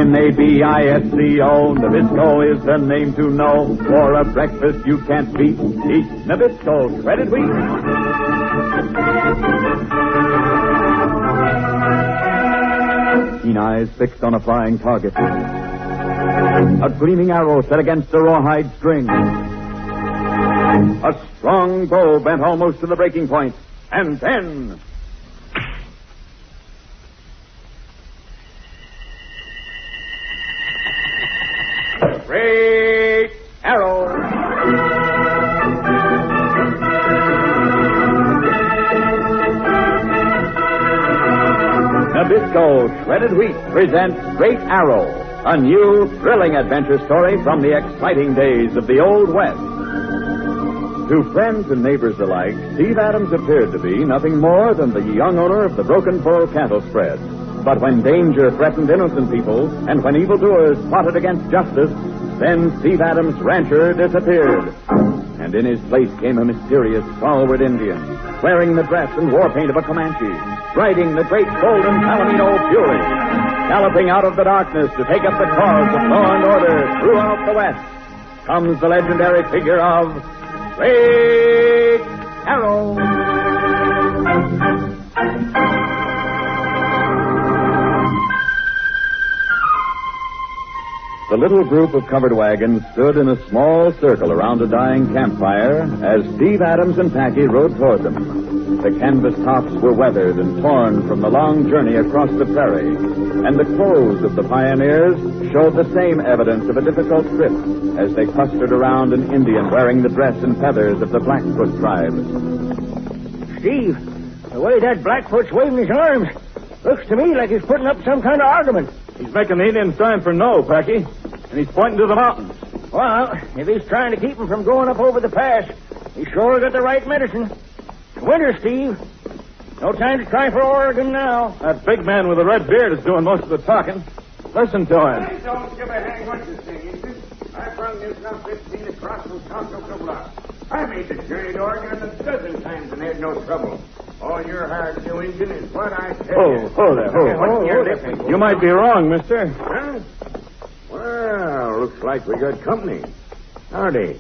Nabisco, Nabisco is the name to know. For a breakfast you can't beat. Eat Nabisco shredded wheat. Keen eyes fixed on a flying target. A gleaming arrow set against a rawhide string. A strong bow bent almost to the breaking point. And then... Great arrow! Nabisco Shredded Wheat presents Great Arrow, a new, thrilling adventure story from the exciting days of the Old West. To friends and neighbors alike, Steve Adams appeared to be nothing more than the young owner of the Broken Foal cattle spread. But when danger threatened innocent people, and when evildoers plotted against justice, then Steve Adams' rancher disappeared. And in his place came a mysterious, stalwart Indian, wearing the dress and war paint of a Comanche, riding the great golden Palomino Fury, galloping out of the darkness to take up the cause of law and order throughout the West, comes the legendary figure of Great Arrow. The little group of covered wagons stood in a small circle around a dying campfire as Steve Adams and Packy rode toward them. The canvas tops were weathered and torn from the long journey across the prairie, and the clothes of the pioneers showed the same evidence of a difficult trip as they clustered around an Indian wearing the dress and feathers of the Blackfoot tribe. Steve, the way that Blackfoot's waving his arms, looks to me like he's putting up some kind of argument. He's making the Indian sign for no, Packy. And he's pointing to the mountains. Well, if he's trying to keep him from going up over the pass, he sure got the right medicine. It's winter, Steve. No time to try for Oregon now. That big man with the red beard is doing most of the talking. Listen to him. I don't give a hang what you say, Ethan. I've run this now 15 across from Tonto to Bluff. I made the journey to Oregon a dozen times and had no trouble. All your hard new engine is what I tell you. Hold there. You might be wrong, mister. Huh? Well, looks like we got company. Howdy.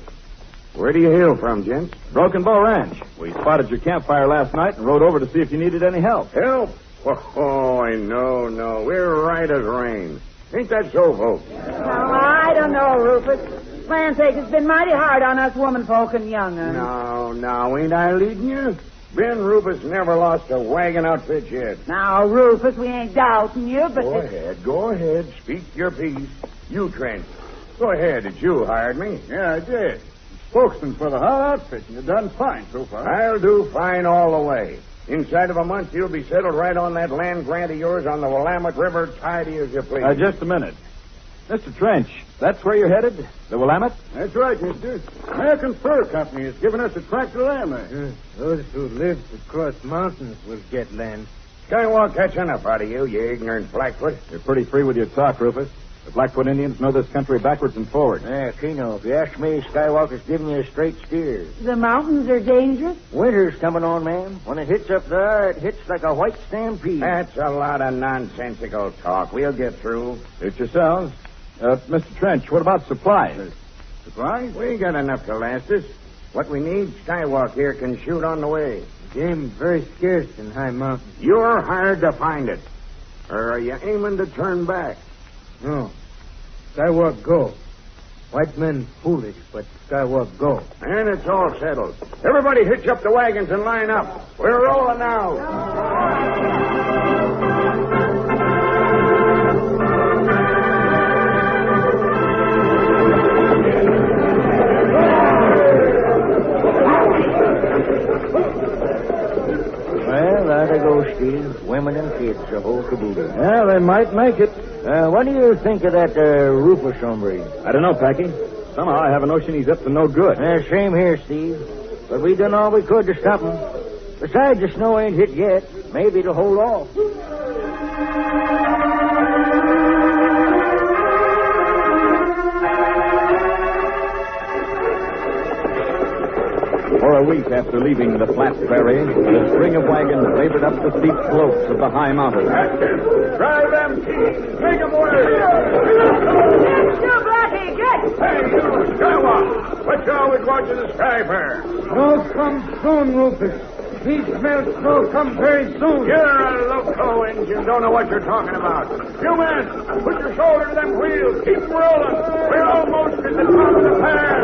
Where do you hail from, gents? Broken Bow Ranch. We spotted your campfire last night and rode over to see if you needed any help. Help? Oh, no. We're right as rain. Ain't that so, folks? No, I don't know, Rufus. Land's sake, it's been mighty hard on us woman-folk and young uns. No, ain't I leading you? Ben Rufus never lost a wagon outfit yet. Now, Rufus, we ain't doubting you, but... Go ahead. Speak your piece. You, Trent. Go ahead. It's you hired me. Yeah, I did. Spokesman for the whole outfit, and you've done fine so far. I'll do fine all the way. Inside of a month, you'll be settled right on that land grant of yours on the Willamette River, tidy as you please. Just a minute. Mr. Trench, that's where you're headed? The Willamette? That's right, mister. American Fur Company has given us a tract of land there. Those who live across mountains will get land. Skywalk catch enough out of you, you ignorant Blackfoot. You're pretty free with your talk, Rufus. The Blackfoot Indians know this country backwards and forwards. Yeah, Keno, if you ask me, Skywalker's giving you a straight steer. The mountains are dangerous? Winter's coming on, ma'am. When it hits up there, it hits like a white stampede. That's a lot of nonsensical talk. We'll get through. Suit yourselves. Mr. Trench, what about supplies? Supplies? We got enough to last us. What we need, Skywalk here can shoot on the way. Game's very scarce in high mountains. You're hired to find it. Or are you aiming to turn back? No. Skywalk go. White men foolish, but Skywalk go. And it's all settled. Everybody hitch up the wagons and line up. We're rolling now. Well, there they go, Steve. Women and kids, the whole caboodle. Yeah, they might make it. What do you think of that Rufus hombre? I don't know, Packy. Somehow I have a notion he's up to no good. Same here, Steve. But we done all we could to stop him. Besides, the snow ain't hit yet. Maybe it'll hold off. For a week after leaving the flat prairie, the string of wagons labored up the steep slopes of the high mountains. Drive them teams. to the Sky Fair. Snow come soon, Rufus. We smell snow come very soon. You're a loco engine. Don't know what you're talking about. You men, put your shoulder to them wheels. Keep them rolling. We're almost at the top of the pass.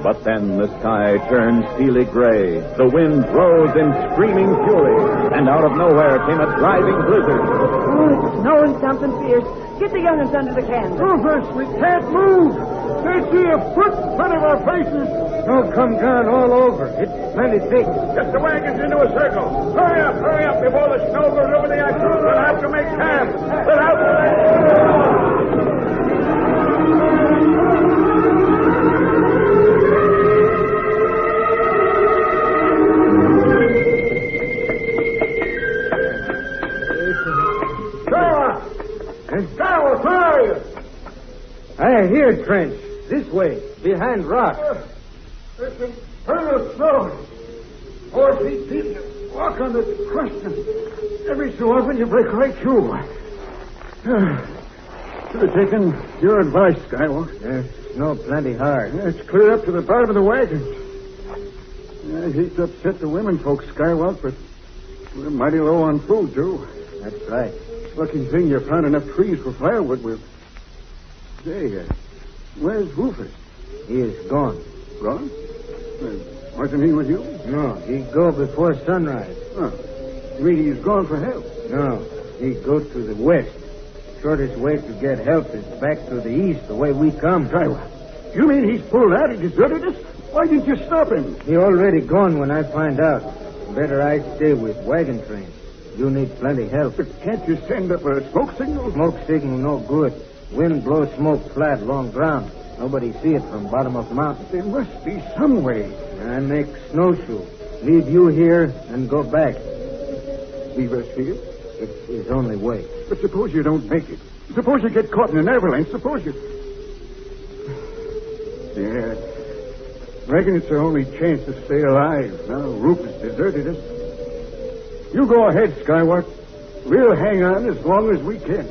But then the sky turned steely gray. The wind rose in screaming fury, and out of nowhere came a driving blizzard. Oh, it's snowing something fierce. Get the young'uns under the canvas. Rufus, we can't move. They see a foot in front of our faces. Snow come down all over. It's plenty thick. Get the wagons into a circle. Hurry up, before the snow goes over the ice. We'll have to make camp. We'll have to... Scour, where are you? I hear trench. This way, behind rock. There's some infernal snow. 4 feet deep. You walk on the crust. Every so often you break right through. Should have taken your advice, Skywalker. Yes, snow plenty hard. It's clear up to the bottom of the wagons. I hate to upset the women folks, Skywalker, but we're mighty low on food, too. That's right. Lucky thing you found enough trees for firewood with. Say, where's Rufus? He is gone. Gone? Wasn't he with you? No, he go before sunrise. Oh. You mean he's gone for help? No, he go to the west. Shortest way to get help is back to the east, the way we come. Skywalker, you mean he's pulled out and deserted us? Why didn't you stop him? He already gone when I find out. Better I stay with wagon train. You need plenty help. But can't you send up a smoke signal? Smoke signal no good. Wind blows smoke flat along ground. Nobody see it from bottom of mountain. There must be some way. I make snowshoe. Leave you here and go back. Leave us here? It's his only way. But suppose you don't make it. Suppose you get caught in an avalanche. Suppose you... Yeah. Reckon it's our only chance to stay alive. Now Rufus deserted us. You go ahead, Skywalker. We'll hang on as long as we can.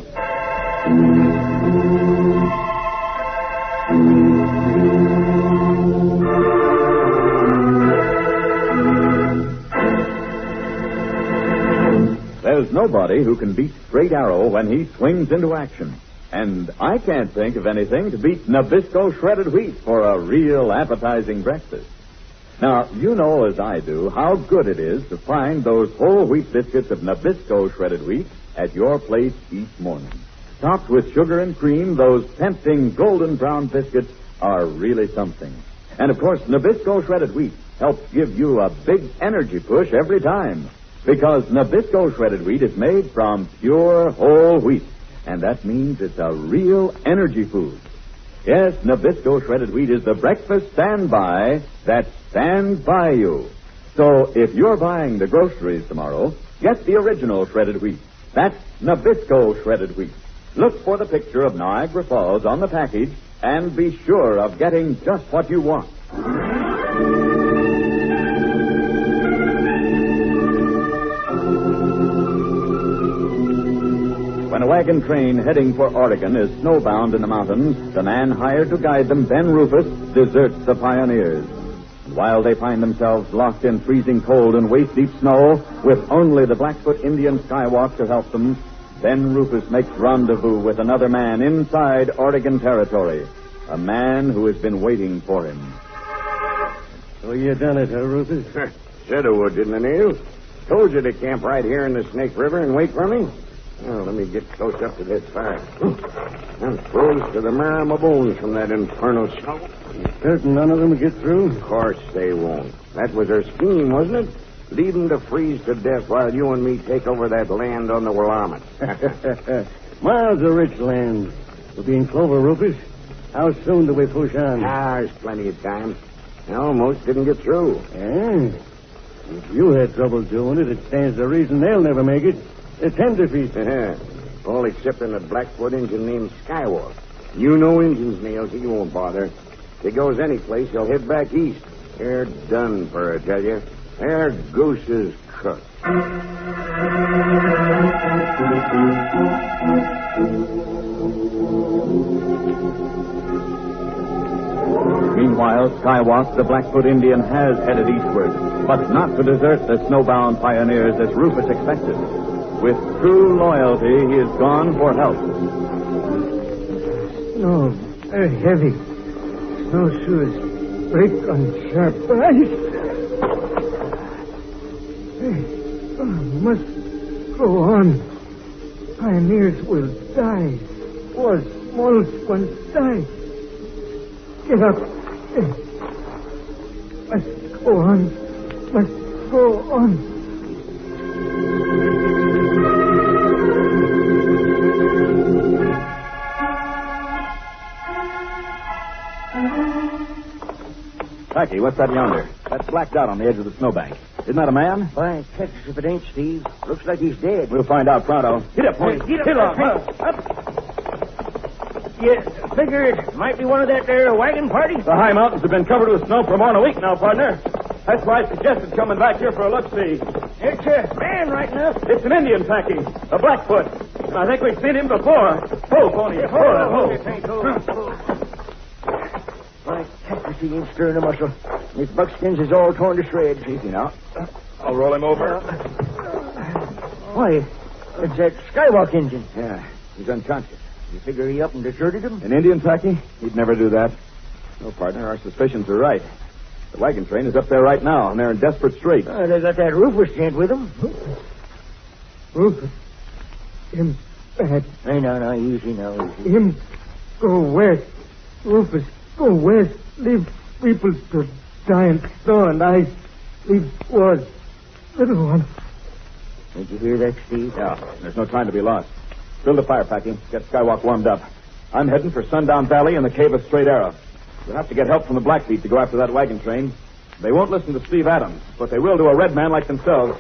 There's nobody who can beat Straight Arrow when he swings into action. And I can't think of anything to beat Nabisco shredded wheat for a real appetizing breakfast. Now, you know as I do how good it is to find those whole wheat biscuits of Nabisco shredded wheat at your place each morning. Topped with sugar and cream, those tempting golden brown biscuits are really something. And, of course, Nabisco shredded wheat helps give you a big energy push every time. Because Nabisco shredded wheat is made from pure whole wheat. And that means it's a real energy food. Yes, Nabisco shredded wheat is the breakfast standby that stands by you. So if you're buying the groceries tomorrow, get the original shredded wheat. That's Nabisco shredded wheat. Look for the picture of Niagara Falls on the package and be sure of getting just what you want. When a wagon train heading for Oregon is snowbound in the mountains, the man hired to guide them, Ben Rufus, deserts the pioneers. While they find themselves locked in freezing cold and waist-deep snow, with only the Blackfoot Indian Skywalk to help them, Ben Rufus makes rendezvous with another man inside Oregon territory, a man who has been waiting for him. So you done it, huh, Rufus? Said I would, didn't I, Neil? Told you to camp right here in the Snake River and wait for me. Well, let me get close up to this fire. I'm froze to the marrow of my bones from that infernal snow. Certain none of them will get through? Of course they won't. That was their scheme, wasn't it? Leave them to freeze to death while you and me take over that land on the Willamette. Miles of rich land. We'll be in clover, Rufus. How soon do we push on? There's plenty of time. I almost didn't get through. Yeah. If you had trouble doing it, it stands to reason they'll never make it. A tenderfeet. All except in a Blackfoot Indian named Skywalk. You know Indians, Neil, so you won't bother. If he goes any place, he'll head back east. They're done for, I tell you. Their goose is shortcut. Meanwhile, Skywalk, the Blackfoot Indian, has headed eastward, but not to desert the snowbound pioneers as Rufus expected. With true loyalty, he is gone for help. Snow, very heavy. Snowshoes break on sharp ice. Must go on. Pioneers will die. Or small ones die. Get up. Must go on. Must go on. Packy, what's that yonder? That's blacked out on the edge of the snowbank. Isn't that a man? Why, Texas, if it ain't Steve. Looks like he's dead. We'll find out pronto. Get up, Pony. Get up. You figure it might be one of that there wagon party? The high mountains have been covered with snow for more than a week now, partner. That's why I suggested coming back here for a look-see. It's a man right now. It's an Indian, Packy. A Blackfoot. And I think we've seen him before. Pull, Pony. Pull. Why, Texas, he ain't stirring a muscle. His buckskins is all torn to shreds. Easy now. I'll roll him over. Why, it's that Skywalk engine. Yeah, he's unconscious. You figure he up and deserted him? An Indian, Packy? He'd never do that. No, partner, our suspicions are right. The wagon train is up there right now, and they're in desperate straits. They got that Rufus gent with them. Rufus. Him bad. Hey, no, easy now. Him go west. Rufus, go west. Leave people to die in snow and ice. Leave wars. Little one. Did you hear that, Steve? Yeah, there's no time to be lost. Build a fire, Packy. Get Skywalk warmed up. I'm heading for Sundown Valley and the Cave of Straight Arrow. We'll have to get help from the Blackfeet to go after that wagon train. They won't listen to Steve Adams, but they will to a red man like themselves.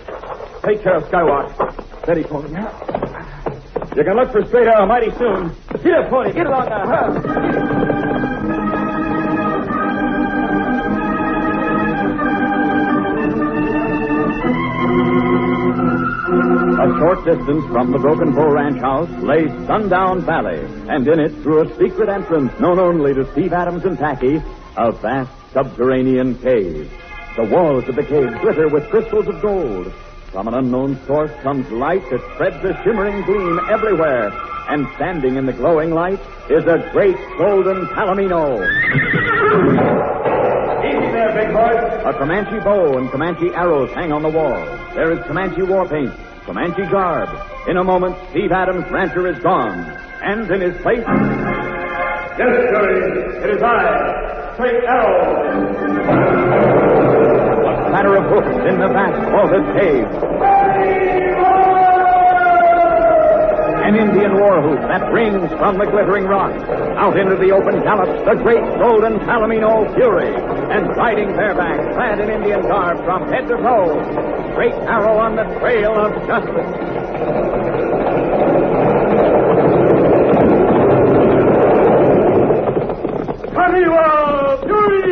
Take care of Skywalk. Steady, Pony. You can look for Straight Arrow mighty soon. Get up, Pony. Get along now. A short distance from the Broken Bow Ranch house lay Sundown Valley, and in it, through a secret entrance known only to Steve Adams and Packy, a vast subterranean cave. The walls of the cave glitter with crystals of gold. From an unknown source comes light that spreads a shimmering gleam everywhere, and standing in the glowing light is a great golden palomino. Easy there, big boy. A Comanche bow and Comanche arrows hang on the wall. There is Comanche war paint, Comanche garb. In a moment, Steve Adams' rancher is gone. And in his place... Yes, Jerry. It is I, Straight Arrow. A clatter of hoofs in the vast vaulted cave. An Indian war whoop that rings from the glittering rock. Out into the open gallops the great golden Palomino Fury. And riding bareback, clad in Indian garb from head to toe, Straight Arrow on the trail of justice. Arriba, Fury!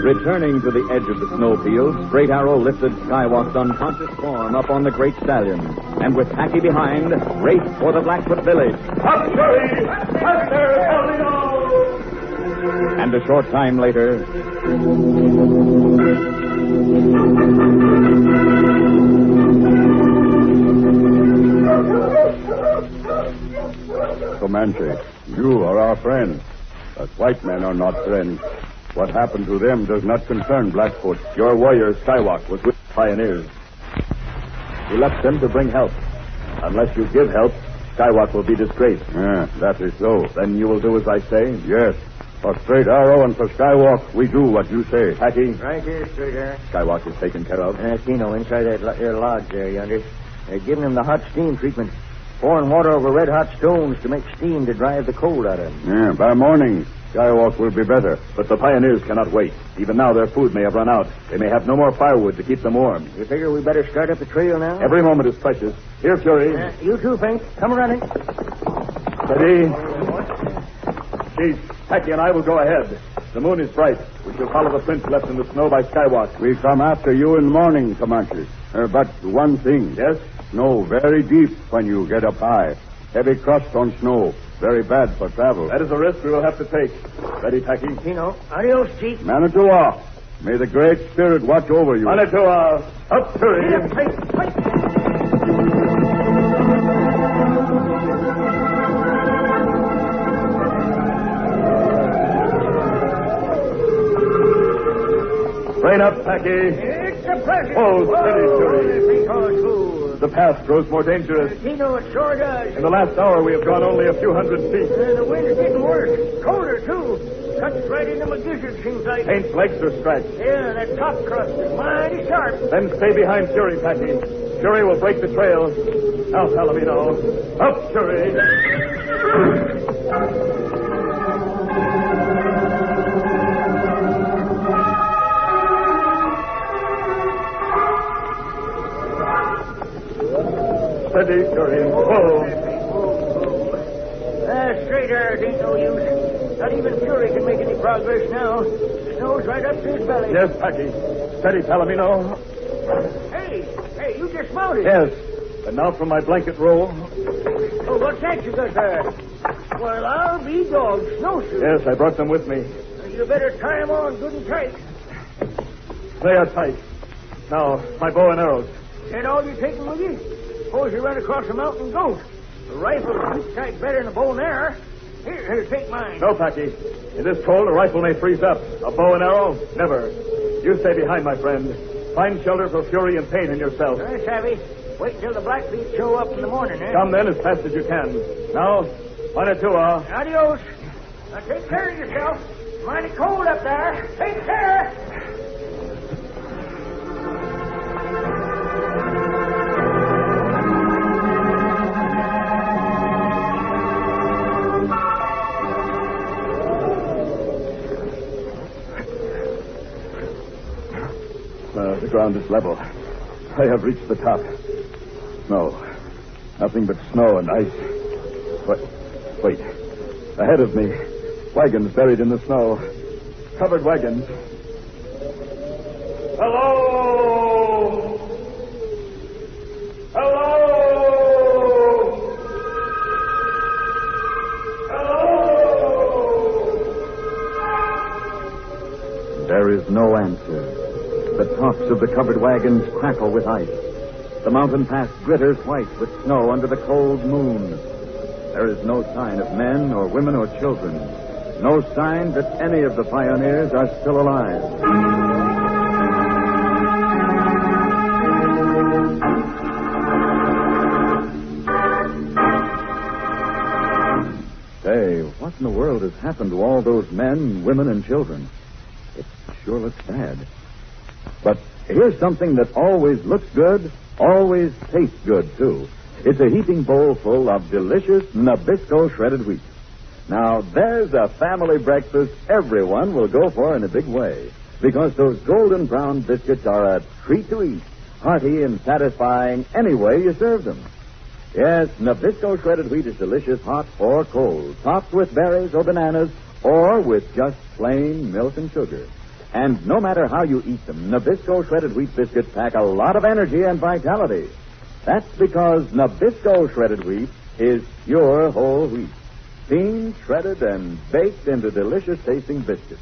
Returning to the edge of the snowfield, Straight Arrow lifted Skywalk's unconscious form up on the great stallion, and with Packy behind, raced for the Blackfoot village. Up, Jerry! Up there, Palomino! And a short time later... Comanche, you are our friend. But white men are not friends. What happened to them does not concern Blackfoot. Your warrior, Skywalk, was with pioneers. He left them to bring help. Unless you give help, Skywalk will be disgraced. That is so. Then you will do as I say? Yes. For Straight Arrow and for Skywalk, we do what you say. Packy? Right here, Straight Arrow. Skywalk is taken care of. Keno, inside that there lodge there yonder. They're giving him the hot steam treatment. Pouring water over red-hot stones to make steam to drive the cold out of him. By morning, Skywalk will be better. But the pioneers cannot wait. Even now their food may have run out. They may have no more firewood to keep them warm. You figure we better start up the trail now? Every moment is precious. Here, Fury. You too, Pink. Come running. Steady. Chief, Packy and I will go ahead. The moon is bright. We shall follow the prints left in the snow by Skywatch. We come after you in the morning, Comanche. But one thing. Yes? Snow very deep when you get up high. Heavy crust on snow. Very bad for travel. That is a risk we will have to take. Ready, Packy? Tino. Adios, Chief. Manitowoc, may the Great Spirit watch over you. Manitowoc, up to it. Rain up, Packy. It's a pleasure. Oh, steady, Fury. Because who? The path grows more dangerous. Tino, it sure does. In the last hour, we have gone only a few hundred feet. The wind's getting worse. Colder, too. Cuts right into my gizzard, seems like. Paint's legs are scratched. Yeah, that top crust is mighty sharp. Then stay behind Fury, Packy. Fury will break the trail. Now, Palomino. Up, Fury. Steady, Fury. Whoa. Straight arrows ain't no use. Not even Fury can make any progress now. Snow's right up to his belly. Yes, Packy. Steady, Palomino. Hey, you just mounted. Yes. And now from my blanket roll. Oh, what's that you got there? Well, I'll be dogged. Snowshoes. Yes, I brought them with me. You better tie 'em on good and tight. They are tight. Now, my bow and arrows. That all you're taking with you? Suppose you run across a mountain goat. A rifle's keep tight better than a bow and arrow. Here, take mine. No, Packy. In this cold, a rifle may freeze up. A bow and arrow? Never. You stay behind, my friend. Find shelter for Fury and Pain and yourself. Savvy. Wait until the Blackfeet show up in the morning, eh? Come then as fast as you can. Now, Manitowoc. Adios. Now take care of yourself. Mighty cold up there. Take care. The ground is level. I have reached the top. Snow. Nothing but snow and ice. Wait. Ahead of me. Wagons buried in the snow. Covered wagons. Hello! Hello! Hello! There is no answer. The tops of the covered wagons crackle with ice. The mountain pass glitters white with snow under the cold moon. There is no sign of men or women or children. No sign that any of the pioneers are still alive. Say, what in the world has happened to all those men, women, and children? It sure looks bad. But here's something that always looks good, always tastes good, too. It's a heaping bowl full of delicious Nabisco shredded wheat. Now, there's a family breakfast everyone will go for in a big way, because those golden brown biscuits are a treat to eat, hearty and satisfying any way you serve them. Yes, Nabisco shredded wheat is delicious hot or cold, topped with berries or bananas, or with just plain milk and sugar. And no matter how you eat them, Nabisco shredded wheat biscuits pack a lot of energy and vitality. That's because Nabisco shredded wheat is pure whole wheat, steamed, shredded, and baked into delicious tasting biscuits.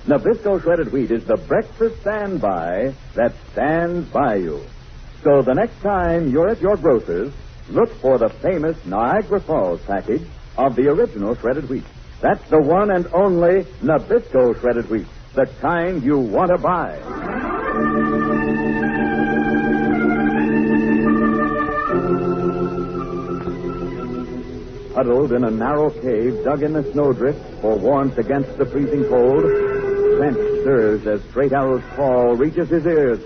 Nabisco shredded wheat is the breakfast standby that stands by you. So the next time you're at your grocer's, look for the famous Niagara Falls package of the original shredded wheat. That's the one and only Nabisco shredded wheat. The kind you want to buy. Huddled in a narrow cave dug in the snowdrift for warmth against the freezing cold, Trent stirs as Straight Arrow's call reaches his ears.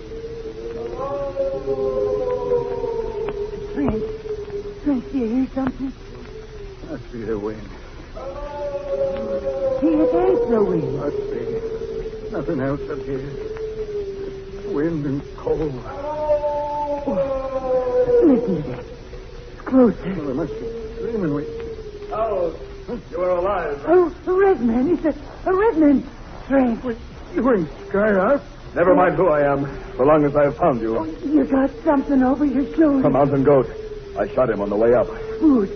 Trent, do you hear something? I see the wind. See, it ain't the wind. I see. Nothing else up here. It's wind and cold. Listen to that. It's closer. Well, there must be screaming. You are alive. Oh, a red man. It's a red man. Strange. You ain't Skylark. Never mind who I am, so long as I have found you. You got something over your shoulder. A mountain goat. I shot him on the way up. Food.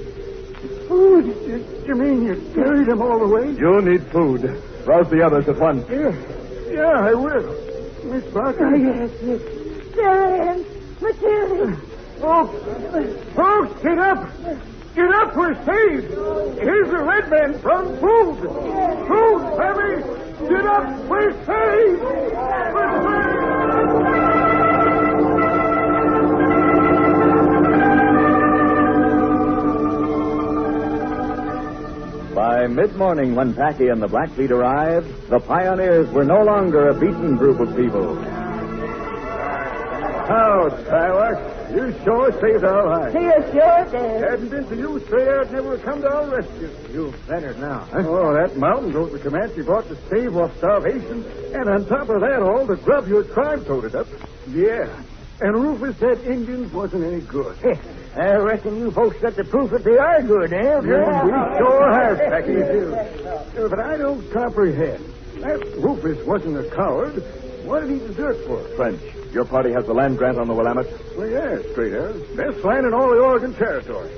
You mean you carried him all the way? You need food. Rouse the others at once. Yeah, I will. Miss Barker? Oh, yes. Sarah and Matilda. Folks, get up! Get up, we're saved! Here's the red man from food! Food, Sammy! Get up, we're saved! We're saved! By mid-morning, when Packy and the Blackfeet arrived, the pioneers were no longer a beaten group of people. How, Skylark? You sure saved our lives. You sure did. Hadn't been for you, straight out, never would come to our rescue. You better now, huh? Oh, that mountain goat the Comanche brought to stave off starvation. And on top of that, all the grub your tribe toted up. Yeah. And Rufus said Indians wasn't any good. I reckon you folks got the proof that they are good, eh? We sure have, Packy. But I don't comprehend. That Rufus wasn't a coward. What did he desert for? French, your party has the land grant on the Willamette? Well, yeah, straight out. Best land in all the Oregon Territory.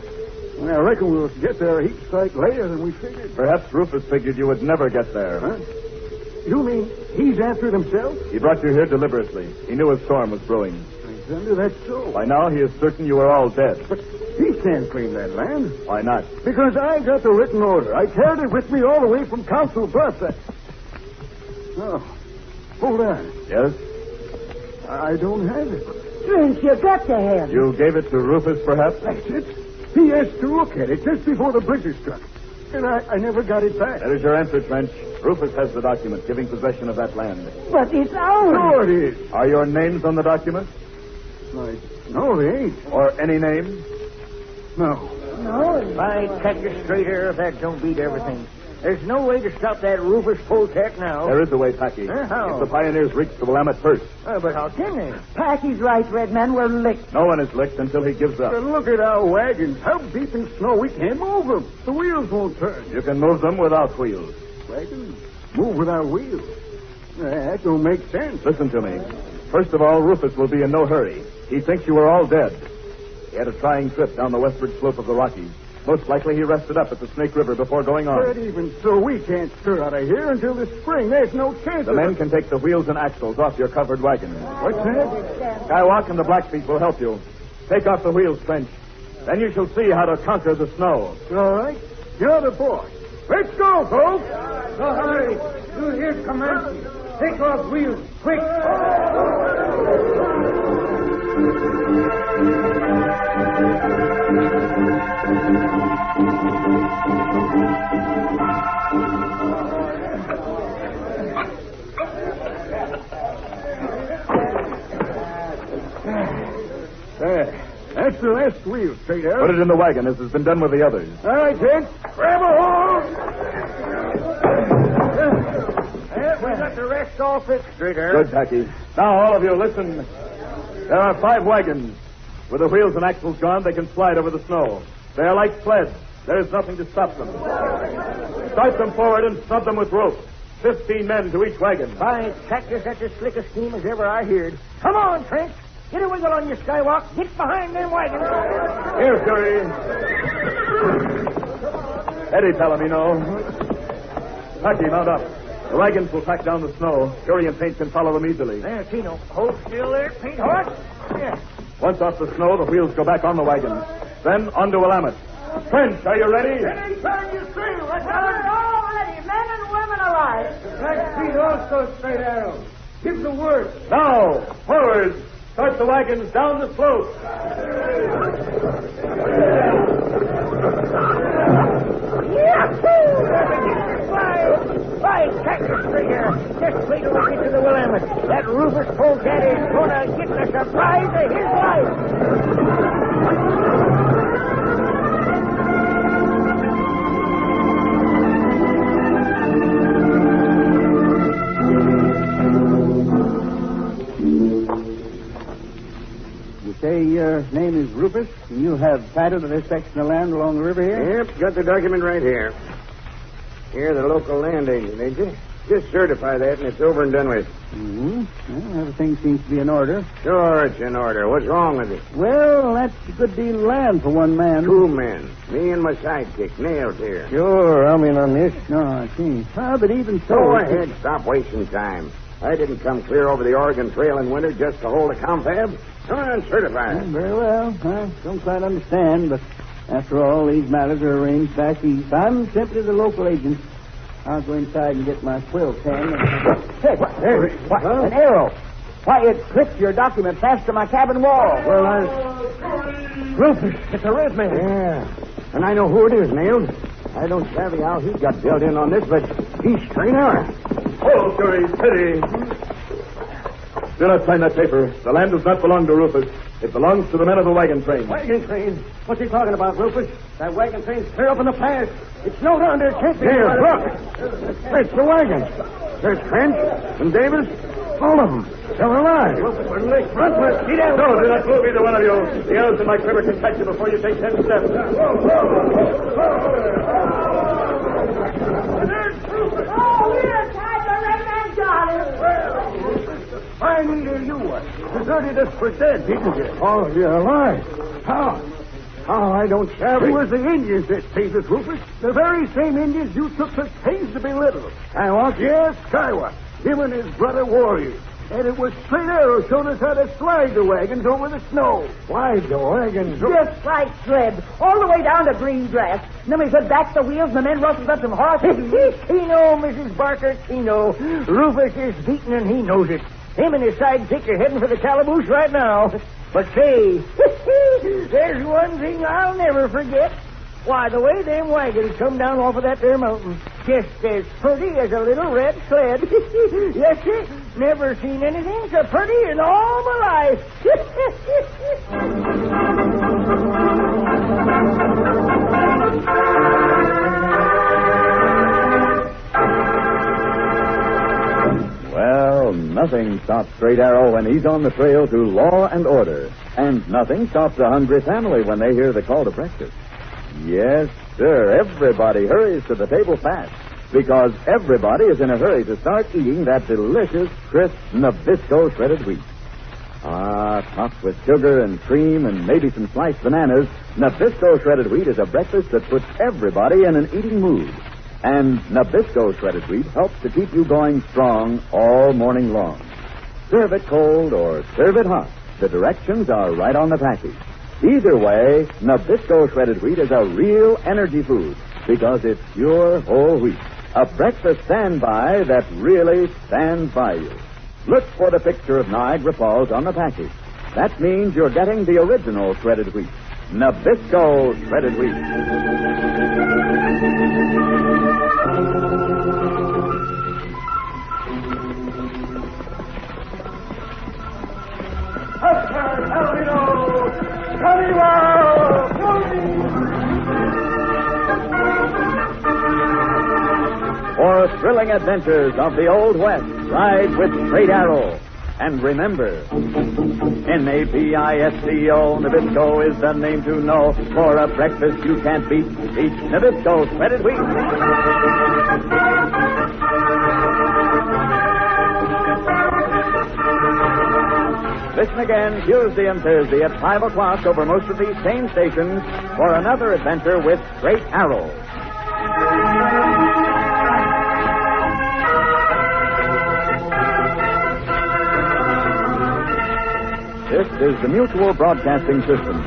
Well, I reckon we'll get there a heap sight later than we figured. Perhaps Rufus figured you would never get there. Huh? You mean he's after it himself? He brought you here deliberately. He knew a storm was brewing. Thunder, that's so. By now, he is certain you are all dead. But he can't claim that land. Why not? Because I got the written order. I carried it with me all the way from Council Bluffs. Oh, hold on. Yes? I don't have it. Strange, you got to have it. You gave it to Rufus, perhaps? That's it. He asked to look at it just before the blizzard struck. And I never got it back. That is your answer, Trench. Rufus has the document giving possession of that land. But it's ours. Sure it is. Are your names on the document? No, they ain't. Or any name? No. No. By Texas straight air, if that don't beat everything. There's no way to stop that Rufus polecat now. There is a way, Packy. How? If the pioneers reach the Willamette first. But how can they? Packy's right, red man. We're licked. No one is licked until he gives up. But look at our wagons. How deep in snow we can't move them. The wheels won't turn. You can move them without wheels. Wagons move without wheels. That don't make sense. Listen to me. First of all, Rufus will be in no hurry. He thinks you are all dead. He had a trying trip down the westward slope of the Rockies. Most likely he rested up at the Snake River before going on. But even so, we can't stir out of here until the spring. There's no chance The of men it. can take the wheels and axles off your covered wagon. What's that? Skywalk and the Blackfeet will help you. Take off the wheels, Trench. Then you shall see how to conquer the snow. All right. You're the boss. Let's go, folks. No hurry. You hear Comanche. Take off wheels, quick. There. That's the last wheel, straight out. Put it in the wagon as has been done with the others. All right, gents. Grab a hold. We got the rest all fixed, straight air. Good, Packy. Now, all of you, listen. There are 5 wagons. With the wheels and axles gone, they can slide over the snow. They are like sleds. There is nothing to stop them. Start them forward and snub them with rope. 15 men to each wagon. By Texas, that's the slickest scheme as ever I heard. Come on, Trench. Get a wiggle on your Skywalk. Get behind them wagons. Here, Fury. Eddie Palomino. Packy, mount up. The wagons will pack down the snow. Fury and Paint can follow them easily. There, Tino. Hold still there, Paint Horse. Yeah. Once off the snow, the wheels go back on the wagons. Then on to Willamette. Trench, are you ready? Anytime you say, let's We're all ready, men and women alike. Blackfeet also, straight arrow. Give the word. Now, forward. Start the wagons down the slope. By Texas, straight air. Just wait till we get to the Willamette. That Rufus polecat is gonna get the surprise of his life. You say your name is Rufus, and you have title to this section of land along the river here? Yep, got the document right here. You're the local land agent, ain't you? Just certify that and it's over and done with. Mm-hmm. Well, everything seems to be in order. Sure, it's in order. What's wrong with it? Well, that's a good deal of land for one man. 2 men. Me and my sidekick, Nails here. Sure, I'm in on this. No, I see. Well, but even so... Go ahead, stop wasting time. I didn't come clear over the Oregon Trail in winter just to hold a confab. Come on, certify it. Very well. I don't quite understand, but after all, these matters are arranged back east. I'm simply the local agent. I'll go inside and get my quill pen. Hey, what? What? Huh? An arrow. Why, it clipped your document fast to my cabin wall. Well, Rufus, it's a red man. Yeah, and I know who it is, Nails. I don't savvy how he got dealt in on this, but he's straight out. Oh, Curry, pity. Do not sign that paper. The land does not belong to Rufus. It belongs to the men of the wagon train. Wagon train? What's he talking about, Rufus? That wagon train's clear up in the pass. It's snowed under. It can't be... Here, look. It's the wagon. There's Trench and Davis. All of them. They're alive. Run, get out. No, do not move, either one of you. The elves in my quiver can catch you before you take 10 steps. Oh, we're tied to Red Man Charlie. Finally, there you are. Deserted us for dead, didn't you? Oh, you're alive. How? Oh, I don't savvy. It was the Indians that saved us, Rufus. The very same Indians you took such pains to belittle. Skywalk? Yes, Skywalk. Him and his brother warriors. And it was Straight Arrow showed us how to slide the wagons over the snow. Slide the wagons? Just like sled, all the way down to green grass. And then we put back the wheels, and the men rustled up some horses. Keno, Mrs. Barker, Keno. Rufus is beaten, and he knows it. Him and his sidekick are heading for the calaboose right now. But say, there's one thing I'll never forget. Why, the way them wagons come down off of that there mountain, just as pretty as a little red sled. Yes, sir. Never seen anything so pretty in all my life. Well, nothing stops Straight Arrow when he's on the trail to law and order. And nothing stops a hungry family when they hear the call to breakfast. Yes, sir, everybody hurries to the table fast, because everybody is in a hurry to start eating that delicious, crisp Nabisco shredded wheat. Topped with sugar and cream and maybe some sliced bananas, Nabisco shredded wheat is a breakfast that puts everybody in an eating mood. And Nabisco shredded wheat helps to keep you going strong all morning long. Serve it cold or serve it hot. The directions are right on the package. Either way, Nabisco shredded wheat is a real energy food because it's pure whole wheat. A breakfast standby that really stands by you. Look for the picture of Niagara Falls on the package. That means you're getting the original shredded wheat. Nabisco shredded wheat. For thrilling adventures of the Old West, ride with Straight Arrow. And remember, Nabisco, Nabisco is the name to know. For a breakfast you can't beat, each Nabisco shredded wheat. Listen again Tuesday and Thursday at 5 o'clock over most of these same stations for another adventure with Straight Arrow. This is the Mutual Broadcasting System.